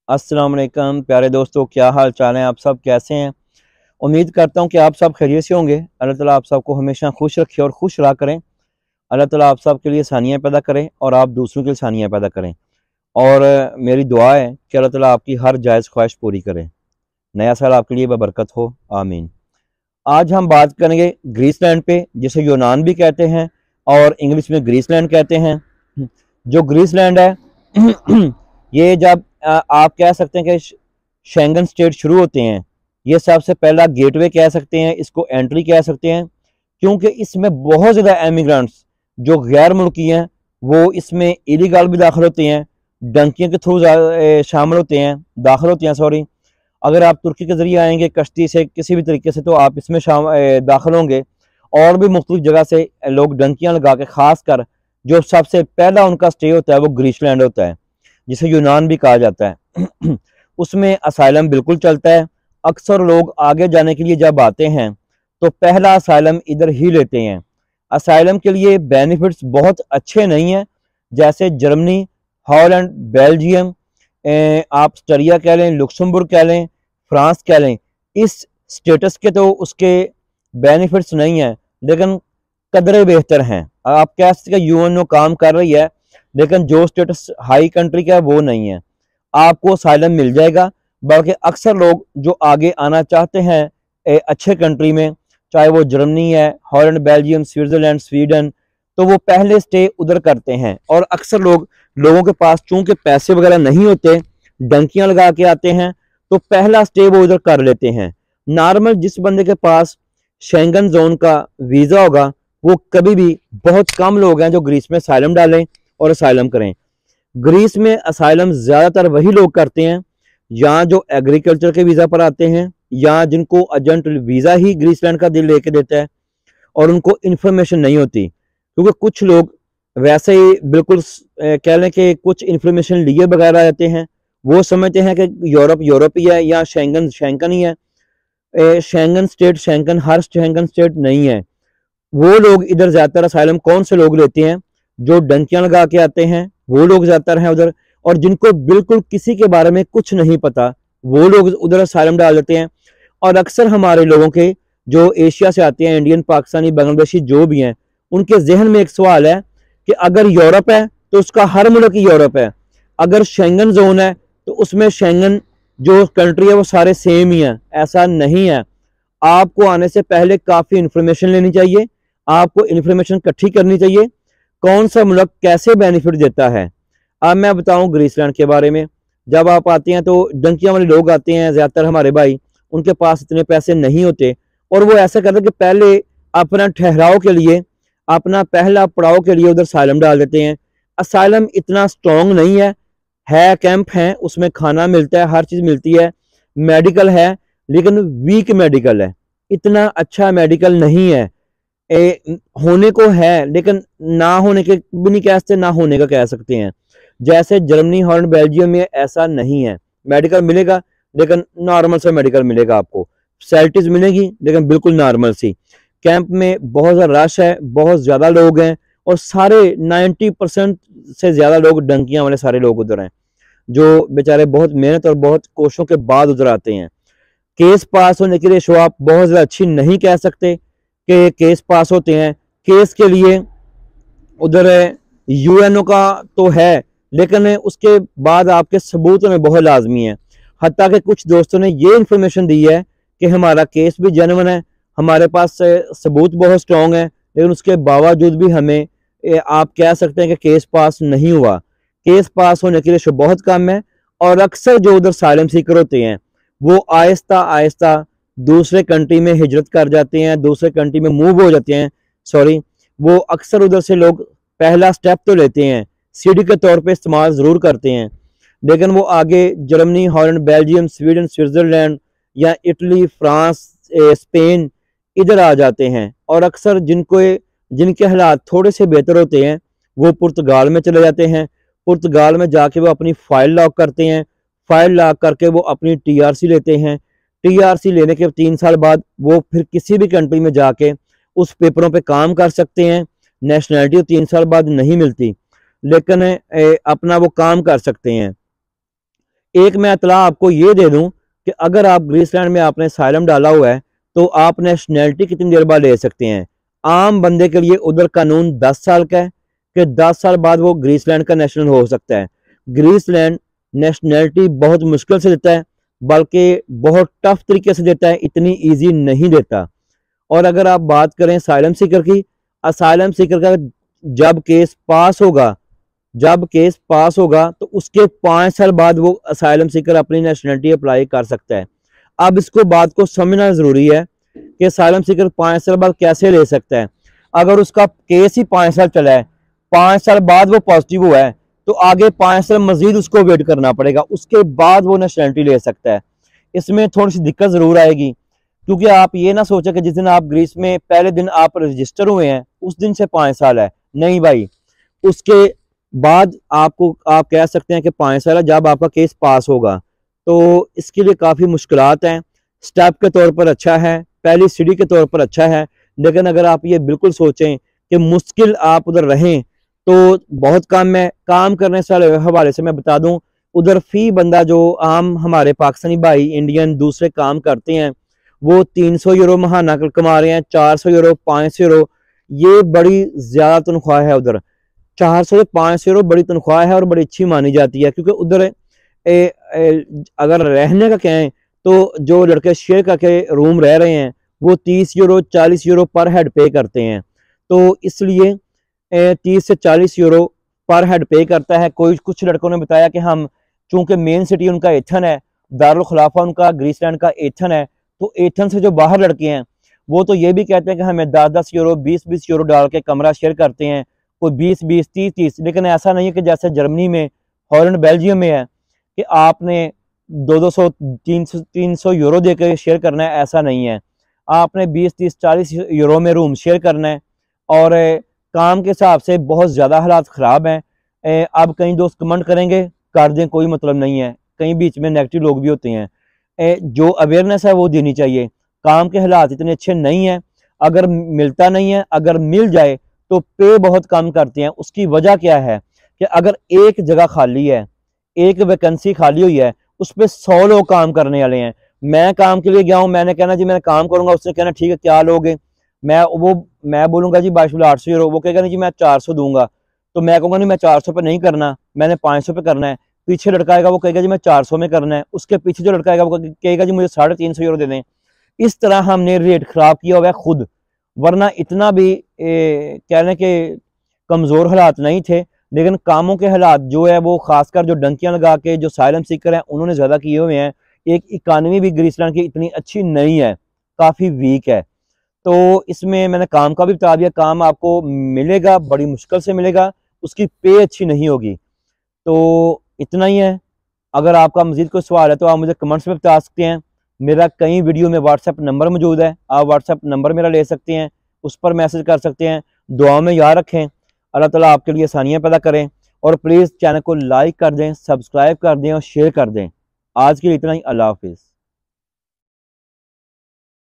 अस्सलाम वालेकुम प्यारे दोस्तों, क्या हाल चाल है। आप सब कैसे हैं। उम्मीद करता हूं कि आप सब खैरियत से होंगे। अल्लाह ताला आप सबको हमेशा खुश रखे और खुश रहा करें। अल्लाह ताला आप सब के लिए आसानियाँ पैदा करें और आप दूसरों के लिए आसानियाँ पैदा करें। और मेरी दुआ है कि अल्लाह ताला आपकी हर जायज़ ख्वाहिश पूरी करे। नया साल आपके लिए बबरकत हो, आमीन। आज हम बात करेंगे ग्रीसलैंड पे, जिसे यूनान भी कहते हैं और इंग्लिश में ग्रीसलैंड कहते हैं। जो ग्रीसलैंड है ये जब आप कह सकते हैं कि शेंगन स्टेट शुरू होते हैं, ये सबसे पहला गेटवे कह सकते हैं, इसको एंट्री कह सकते हैं, क्योंकि इसमें बहुत ज़्यादा एमिग्रेंट्स जो गैर मुल्की हैं वो इसमें इलीगल भी दाखिल होते हैं, डंकियों के थ्रू शामिल होते हैं, दाखिल होते हैं सॉरी। अगर आप तुर्की के ज़रिए आएंगे कश्ती से किसी भी तरीके से, तो आप इसमें दाखिल होंगे। और भी मुख्तलिफ जगह से लोग डंकियाँ लगा के, खास कर जो सबसे पहला उनका स्टे होता है वो ग्रीसलैंड होता है, जिसे यूनान भी कहा जाता है। उसमें असाइलम बिल्कुल चलता है। अक्सर लोग आगे जाने के लिए जब आते हैं तो पहला असाइलम इधर ही लेते हैं। असाइलम के लिए बेनिफिट्स बहुत अच्छे नहीं हैं, जैसे जर्मनी, हॉलैंड, बेल्जियम, आप स्टरिया कह लें, लुक्समबुर्ग कह लें, फ्रांस कह लें, इस स्टेटस के तो उसके बेनिफिट्स नहीं हैं, लेकिन कदरे बेहतर हैं। आप कह सकते हैं यूएनओ काम कर रही है, लेकिन जो स्टेटस हाई कंट्री का है वो नहीं है। आपको असाइलम मिल जाएगा, बल्कि अक्सर लोग जो आगे आना चाहते हैं अच्छे कंट्री में, चाहे वो जर्मनी है, हॉलैंड, बेल्जियम, स्विट्जरलैंड, स्वीडन, तो वो पहले स्टे उधर करते हैं। और अक्सर लोगों के पास चूंकि पैसे वगैरह नहीं होते, डंकियां लगा के आते हैं, तो पहला स्टे वो उधर कर लेते हैं। नॉर्मल जिस बंदे के पास शेंगन जोन का वीज़ा होगा, वो कभी भी, बहुत कम लोग हैं जो ग्रीस में असाइलम डालें और असाइलम करें। ग्रीस में असाइलम ज़्यादातर वही लोग करते हैं या जो एग्रीकल्चर के वीज़ा पर आते हैं, या जिनको एजेंट वीज़ा ही ग्रीसलैंड का दिल लेके देता है और उनको इन्फॉर्मेशन नहीं होती। क्योंकि कुछ लोग वैसे ही बिल्कुल कह लें कि कुछ इन्फॉर्मेशन लिए बगैर आ जाते हैं। वो समझते हैं कि यूरोप ही है या शेंगन ही है। शेंगन हर शेंगन स्टेट नहीं है। वो लोग इधर ज़्यादातर असाइलम कौन से लोग लेते हैं? जो डंकियां लगा के आते हैं, वो लोग ज़्यादातर हैं उधर। और जिनको बिल्कुल किसी के बारे में कुछ नहीं पता, वो लोग उधर असाइलम डाल देते हैं। और अक्सर हमारे लोगों के जो एशिया से आते हैं, इंडियन, पाकिस्तानी, बांग्लादेशी जो भी हैं, उनके जहन में एक सवाल है कि अगर यूरोप है तो उसका हर मुल्क ही यूरोप है, अगर शेंगन जोन है तो उसमें शेंगन जो कंट्री है वो सारे सेम ही हैं। ऐसा नहीं है। आपको आने से पहले काफ़ी इंफॉर्मेशन लेनी चाहिए, आपको इंफॉर्मेशन इकट्ठी करनी चाहिए, कौन सा मुल्क कैसे बेनिफिट देता है। अब मैं बताऊं ग्रीसलैंड के बारे में। जब आप आते हैं तो डंकियां वाले लोग आते हैं, ज़्यादातर हमारे भाई, उनके पास इतने पैसे नहीं होते और वो ऐसा करते हैं कि पहले अपना ठहराव के लिए, अपना पहला पड़ाव के लिए उधर असाइलम डाल देते हैं। असाइलम इतना स्ट्रॉन्ग नहीं है कैंप है, उसमें खाना मिलता है, हर चीज़ मिलती है, मेडिकल है, लेकिन वीक मेडिकल है, इतना अच्छा मेडिकल नहीं है। होने को है लेकिन ना होने के भी नहीं कह सकते, ना होने का कह सकते हैं। जैसे जर्मनी, हॉलैंड, बेल्जियम में ऐसा नहीं है। मेडिकल मिलेगा लेकिन नॉर्मल सा मेडिकल मिलेगा आपको, फैसिलिटीज मिलेगी लेकिन बिल्कुल नॉर्मल सी। कैंप में बहुत ज़्यादा रश है, बहुत ज़्यादा लोग हैं और सारे 90% से ज़्यादा लोग डंकियां वाले सारे लोग उधर हैं, जो बेचारे बहुत मेहनत और बहुत कोशिशों के बाद उधर आते हैं। केस पास होने की रेशो आप बहुत ज़्यादा अच्छी नहीं कह सकते कि केस पास होते हैं। केस के लिए उधर यूएनओ का तो है, लेकिन उसके बाद आपके सबूत में बहुत लाजमी है। हत्ता कि कुछ दोस्तों ने ये इन्फॉर्मेशन दी है कि हमारा केस भी जेन्युइन है, हमारे पास सबूत बहुत स्ट्रॉन्ग है, लेकिन उसके बावजूद भी हमें आप कह सकते हैं कि केस पास नहीं हुआ। केस पास होने की रेशो बहुत कम है और अक्सर जो उधर साइलम सीकर होते हैं वो आहिस्ता आहिस्ता दूसरे कंट्री में हिजरत कर जाते हैं, दूसरे कंट्री में मूव हो जाते हैं। सॉरी, वो अक्सर उधर से लोग पहला स्टेप तो लेते हैं, सीढ़ी के तौर पे इस्तेमाल ज़रूर करते हैं, लेकिन वो आगे Germany, Holland, Belgium, Sweden, Switzerland या इटली, फ्रांस, स्पेन इधर आ जाते हैं। और अक्सर जिनके हालात थोड़े से बेहतर होते हैं वो पुर्तगाल में चले जाते हैं। पुर्तगाल में जाके वो अपनी फ़ाइल लॉक करते हैं, फ़ाइल लॉक करके वो अपनी टीआरसी लेते हैं। टीआरसी लेने के 3 साल बाद वो फिर किसी भी कंट्री में जाके उस पेपरों पे काम कर सकते हैं। नेशनैलिटी 3 साल बाद नहीं मिलती, लेकिन अपना वो काम कर सकते हैं। एक मैं इतला आपको ये दे दूं कि अगर आप ग्रीसलैंड में आपने साइलम डाला हुआ है तो आप नेशनैलिटी कितनी देर बाद ले सकते हैं। आम बंदे के लिए उधर कानून 10 साल का है कि 10 साल बाद वो ग्रीसलैंड का नेशनल हो सकता है। ग्रीसलैंड नेशनैलिटी बहुत मुश्किल से देता है, बल्कि बहुत टफ तरीके से देता है, इतनी ईजी नहीं देता। और अगर आप बात करें असाइलम सीकर की, असाइलम सीकर का जब केस पास होगा तो उसके 5 साल बाद वो असाइलम सीकर अपनी नेशनलिटी अप्लाई कर सकता है। अब इसको बात को समझना जरूरी है कि असाइलम सीकर 5 साल बाद कैसे ले सकता है। अगर उसका केस ही 5 साल चला है, 5 साल बाद वो पॉजिटिव हुआ है, तो आगे 5 साल मजीद उसको वेट करना पड़ेगा, उसके बाद वो नेशनलिटी ले सकता है। इसमें थोड़ी सी दिक्कत जरूर आएगी, क्योंकि आप ये ना सोचें कि जिस दिन आप ग्रीस में पहले दिन आप रजिस्टर हुए हैं उस दिन से 5 साल है। नहीं भाई, उसके बाद आप कह सकते हैं कि 5 साल है जब आपका केस पास होगा। तो इसके लिए काफ़ी मुश्किलात हैं। स्टेप के तौर पर अच्छा है, पहली सीढ़ी के तौर पर अच्छा है, लेकिन अगर आप ये बिल्कुल सोचें कि मुश्किल आप उधर रहें तो बहुत कम है। काम करने से हवाले से मैं बता दूं, उधर फी बंदा जो आम हमारे पाकिस्तानी भाई इंडियन दूसरे काम करते हैं वो 300 यूरो महाना कमा रहे हैं, 400 यूरो, 500 यूरो, ये बड़ी ज्यादा तनख्वाह है उधर। 400 से 500 यूरो बड़ी तनख्वाह है और बड़ी अच्छी मानी जाती है, क्योंकि उधर अगर रहने का कहें तो जो लड़के शेयर करके रूम रह रहे हैं वो 30 यूरो 40 यूरो पर हेड पे करते हैं। तो इसलिए 30 से 40 यूरो पर हेड पे करता है। कुछ लड़कों ने बताया कि हम, चूंकि मेन सिटी उनका एथन है, दारुल खिलाफा उनका ग्रीसलैंड का एथन है, तो एथन से जो बाहर लड़के हैं वो तो ये भी कहते हैं कि हमें 10-10 यूरो 20-20 यूरो डाल के कमरा शेयर करते हैं, कोई 20-20 30-30। लेकिन ऐसा नहीं है कि जैसे जर्मनी में, हॉलैंड, बेल्जियम में है कि आपने 200 300 यूरो देकर शेयर करना है, ऐसा नहीं है। आपने 20-30-40 यूरो में रूम शेयर करना है। और काम के हिसाब से बहुत ज़्यादा हालात ख़राब हैं। अब कई दोस्त कमेंट करेंगे, कर दें, कोई मतलब नहीं है, कहीं बीच में नेगेटिव लोग भी होते हैं। जो अवेयरनेस है वो देनी चाहिए। काम के हालात इतने अच्छे नहीं हैं, अगर मिलता नहीं है, अगर मिल जाए तो पे बहुत कम करते हैं। उसकी वजह क्या है कि अगर एक जगह खाली है, एक वैकेंसी खाली हुई है, उस पर 100 लोग काम करने वाले हैं। मैं काम के लिए गया हूँ, मैंने कहना जी मैं काम करूंगा, उसने कहना ठीक है क्या लोगे, मैं बोलूंगा जी 800 यूरो, वो कहेगा नहीं जी मैं 400 दूंगा, तो मैं कहूंगा नहीं मैं 400 पे नहीं करना, मैंने 500 पे करना है। पीछे लड़का आएगा वो कहेगा जी मैं 400 में करना है, उसके पीछे जो लड़का आएगा वो कहेगा जी मुझे 350 यूरो दे दें। इस तरह हमने रेट खराब किया हुआ है खुद, वरना इतना भी कहने के कमजोर हालात नहीं थे। लेकिन कामों के हालात जो है वो खासकर जो डंकियां लगा के जो साइलम सीकर हैं उन्होंने ज्यादा किए हुए हैं। एक इकानमी भी ग्रीसलैंड की इतनी अच्छी नहीं है, काफी वीक है। तो इसमें मैंने काम का भी बता दिया, काम आपको मिलेगा, बड़ी मुश्किल से मिलेगा, उसकी पे अच्छी नहीं होगी। तो इतना ही है। अगर आपका मजीद कोई सवाल है तो आप मुझे कमेंट्स में बता सकते हैं। मेरा कई वीडियो में व्हाट्सएप नंबर मौजूद है, आप व्हाट्सएप नंबर मेरा ले सकते हैं, उस पर मैसेज कर सकते हैं। दुआ में याद रखें, अल्लाह ताला आपके लिए आसानियाँ पैदा करें। और प्लीज़ चैनल को लाइक कर दें, सब्सक्राइब कर दें और शेयर कर दें। आज के लिए इतना ही, अल्लाह हाफिज़।